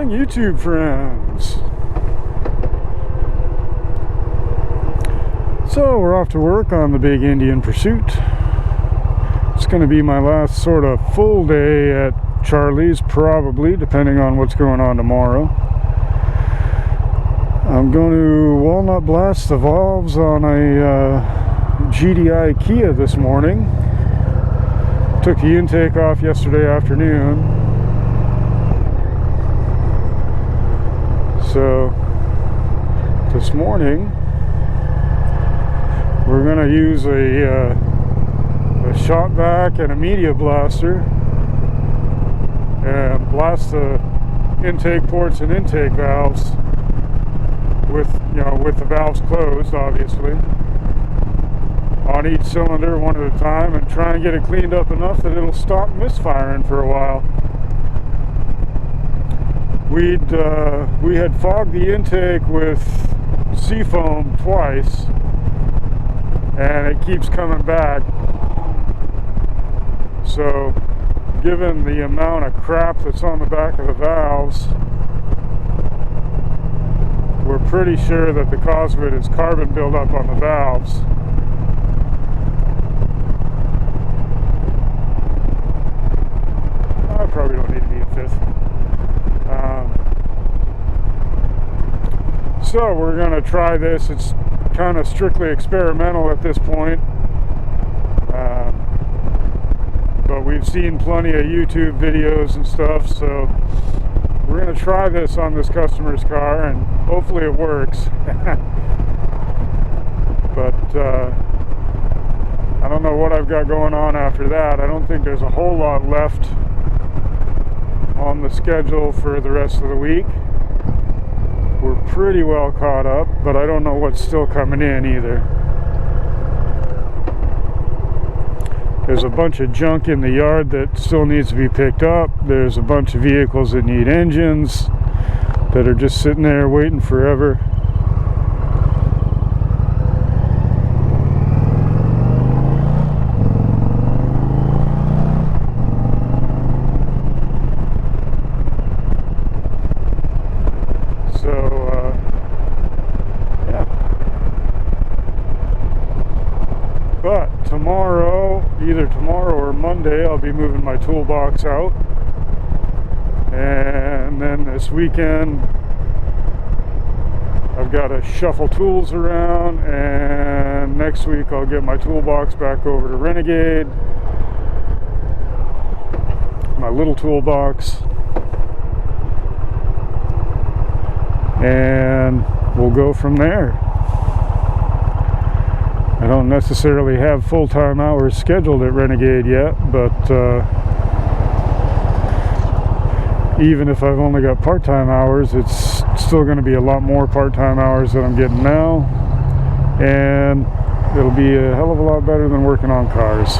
morning, YouTube friends. So we're off to work on the big Indian Pursuit. It's going to be my last sort of full day at Charlie's, probably, depending on what's going on tomorrow. I'm going to walnut blast the valves on a GDI Kia this morning. Took the intake off yesterday afternoon. So this morning we're going to use a shot vac and a media blaster and blast the intake ports and intake valves with the valves closed, obviously, on each cylinder one at a time, and try and get it cleaned up enough that it'll stop misfiring for a while. We had fogged the intake with seafoam twice, and it keeps coming back. So, given the amount of crap that's on the back of the valves, we're pretty sure that the cause of it is carbon buildup on the valves. I probably don't need to be a fifth. So we're going to try this. It's kind of strictly experimental at this point. But we've seen plenty of YouTube videos and stuff, so we're going to try this on this customer's car, and hopefully it works. But I don't know what I've got going on after that. I don't think there's a whole lot left on the schedule for the rest of the week. We're pretty well caught up, but I don't know what's still coming in either. There's a bunch of junk in the yard that still needs to be picked up. There's a bunch of vehicles that need engines that are just sitting there waiting forever. But either tomorrow or Monday, I'll be moving my toolbox out. And then this weekend, I've got to shuffle tools around. And next week, I'll get my toolbox back over to Renegade. My little toolbox. And we'll go from there. I don't necessarily have full-time hours scheduled at Renegade yet, but even if I've only got part-time hours, it's still going to be a lot more part-time hours than I'm getting now, and it'll be a hell of a lot better than working on cars.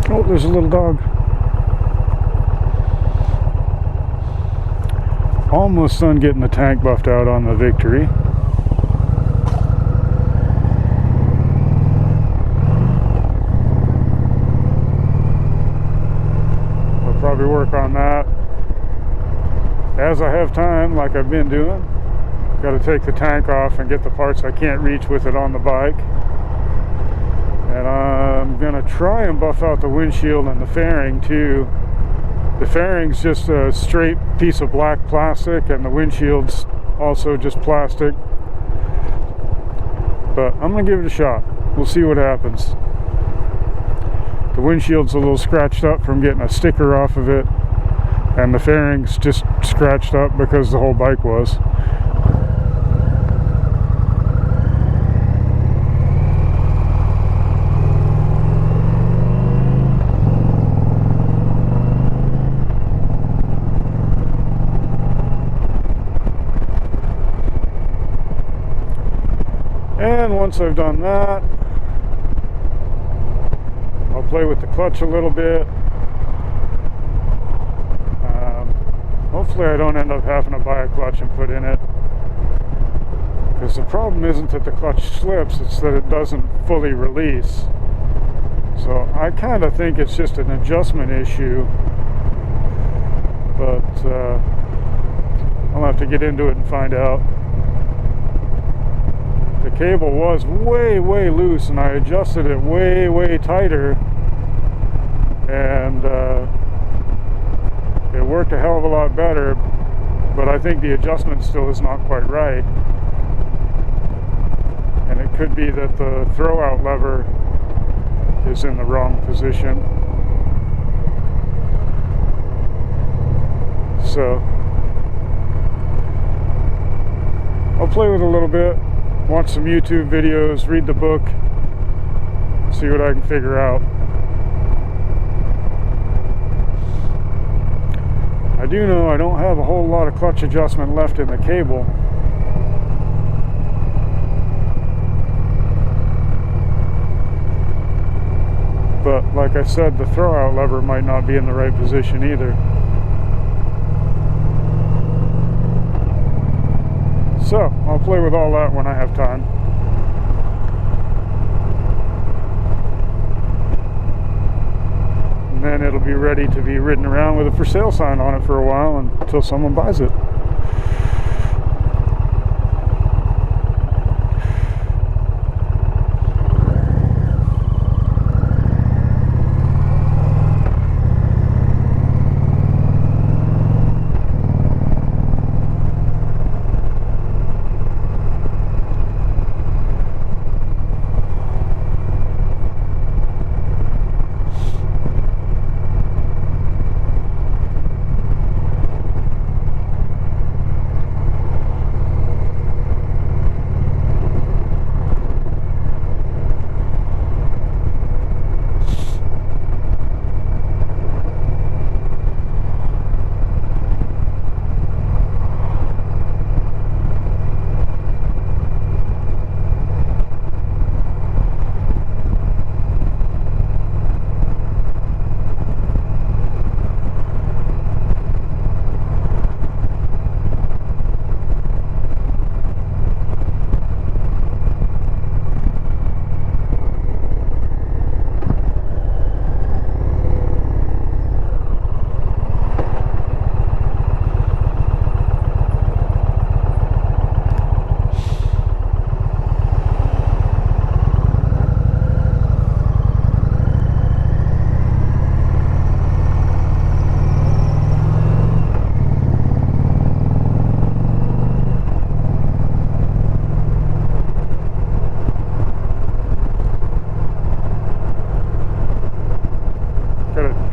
Oh, there's a little dog. Almost done getting the tank buffed out on the Victory. I'll probably work on that as I have time, like I've been doing. Got to take the tank off and get the parts I can't reach with it on the bike. And I'm gonna try and buff out the windshield and the fairing too. The fairing's just a straight piece of black plastic, and the windshield's also just plastic. But I'm gonna give it a shot. We'll see what happens. The windshield's a little scratched up from getting a sticker off of it, and the fairing's just scratched up because the whole bike was. And once I've done that, I'll play with the clutch a little bit. Hopefully I don't end up having to buy a clutch and put in it, because the problem isn't that the clutch slips, it's that it doesn't fully release. So I kind of think it's just an adjustment issue, but I'll have to get into it and find out. The cable was way loose, and I adjusted it way tighter, and it worked a hell of a lot better, but I think the adjustment still is not quite right. And it could be that the throwout lever is in the wrong position. So I'll play with it a little bit, watch some YouTube videos, read the book, see what I can figure out. I do know I don't have a whole lot of clutch adjustment left in the cable. But like I said, the throwout lever might not be in the right position either. So I'll play with all that when I have time. And then it'll be ready to be ridden around with a for sale sign on it for a while until someone buys it.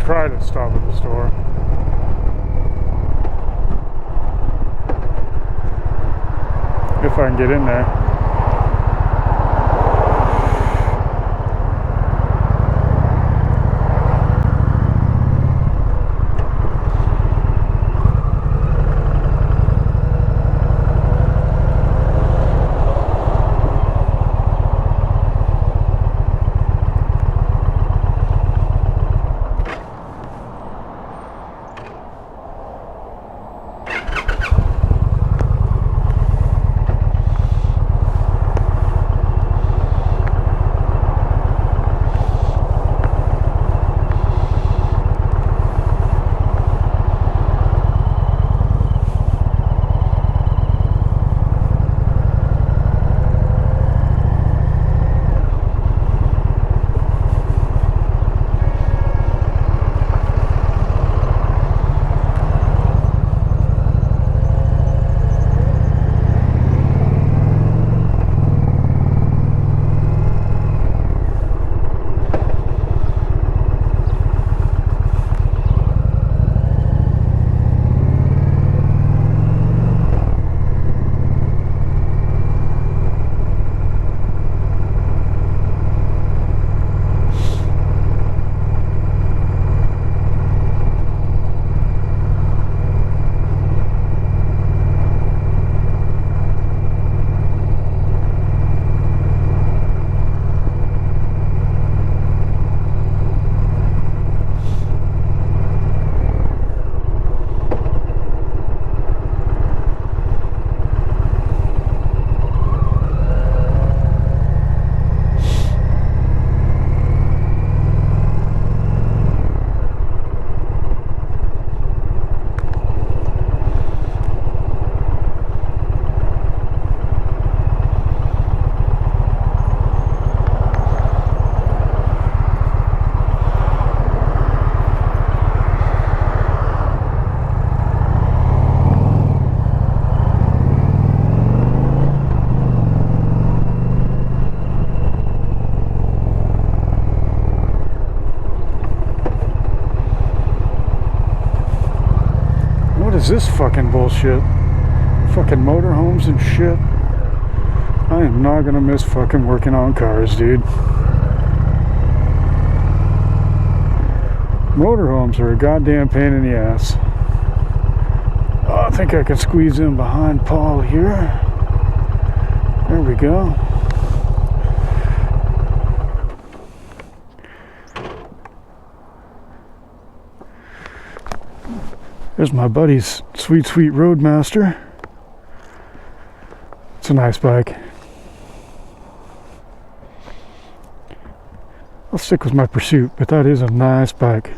Try to stop at the store. If I can get in there. is this fucking bullshit? Fucking motorhomes and shit. I am not gonna miss fucking working on cars, dude. Motorhomes are a goddamn pain in the ass. Oh, I think I can squeeze in behind Paul here. There we go. There's my buddy's Sweet Sweet Roadmaster. It's a nice bike. I'll stick with my Pursuit, but that is a nice bike.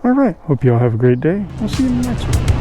Alright, hope you all have a great day. I'll see you in the next one.